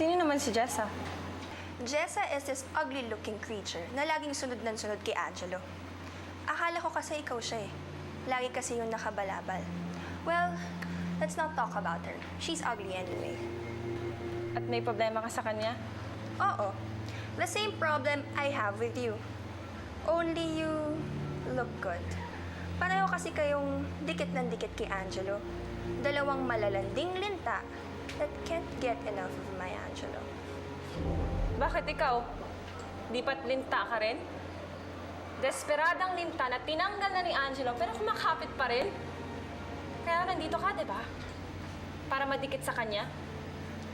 Sino naman si Jessa? Jessa is this ugly-looking creature na laging sunod ng sunod kay Angelo. Akala ko kasi ikaw siya eh. Lagi kasi yung nakabalabal. Well, let's not talk about her. She's ugly anyway. At may problema ka sa kanya? Oo. The same problem I have with you. Only you look good. Pareho kasi kayong dikit ng dikit kay Angelo. Dalawang malalanding linta that can't get enough of my Angelo. Bakit ikaw? Di ba't linta ka rin? Desperadang linta na tinanggal na ni Angelo pero kumakapit pa rin. Kaya nandito ka, di ba? Para madikit sa kanya?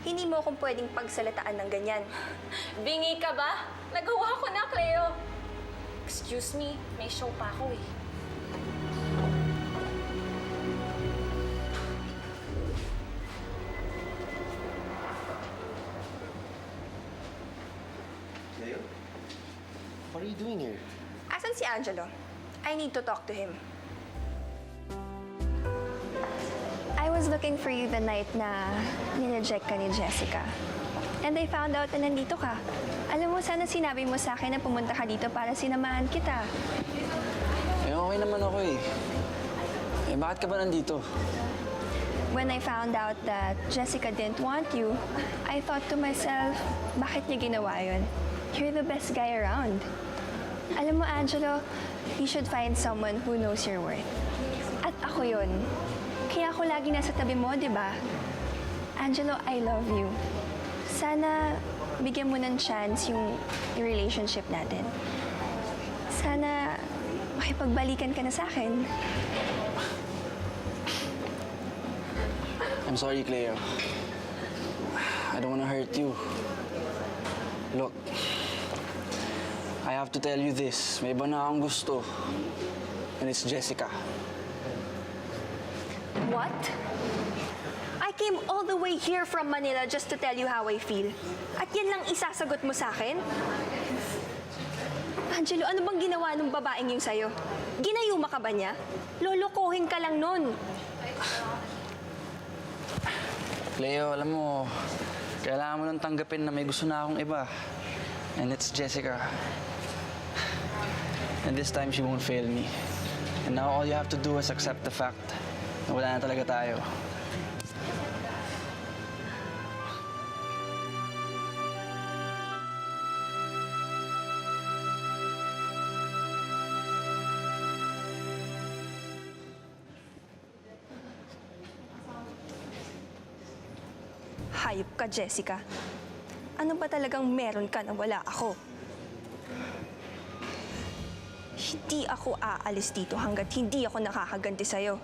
Hindi mo akong pwedeng pagsalitaan ng ganyan. Bingi ka ba? Nagawa ko na, Cleo. Excuse me, may show pa ako eh. Leo? What are you doing here? Asan si Angelo? I need to talk to him. I was looking for you the night na nineject ka ni Jessica. And I found out na nandito ka. Alam mo, sana sinabi mo sa akin na pumunta ka dito para sinamahan kita. Eh, okay naman ako eh. Eh, bakit ka ba nandito? When I found out that Jessica didn't want you, I thought to myself, bakit niya ginawa yun? You're the best guy around. Alam mo, Angelo, you should find someone who knows your worth. At ako yun. Kaya ako lagi nasa tabi mo, di ba? Angelo, I love you. Sana bigyan mo ng chance yung relationship natin. Sana makipagbalikan ka na sa akin. I'm sorry, Cleo. I don't wanna hurt you. Look, I have to tell you this. May iba na akong gusto. And it's Jessica. What? I came all the way here from Manila just to tell you how I feel. At yan lang isasagot mo sa akin? Angelo, ano bang ginawa ng babaeng yung sa'yo? Ginayuma ka ba niya? Lolokohin ka lang nun. Cleo, alam mo, kailangan mo nang tanggapin na may gusto na akong iba. And it's Jessica. And this time, she won't fail me. And now all you have to do is accept the fact na wala na talaga tayo. Hayop ka, Jessica. Ano ba talagang meron ka na wala ako? Hindi ako aalis dito hanggat hindi ako nakakaganti sa'yo.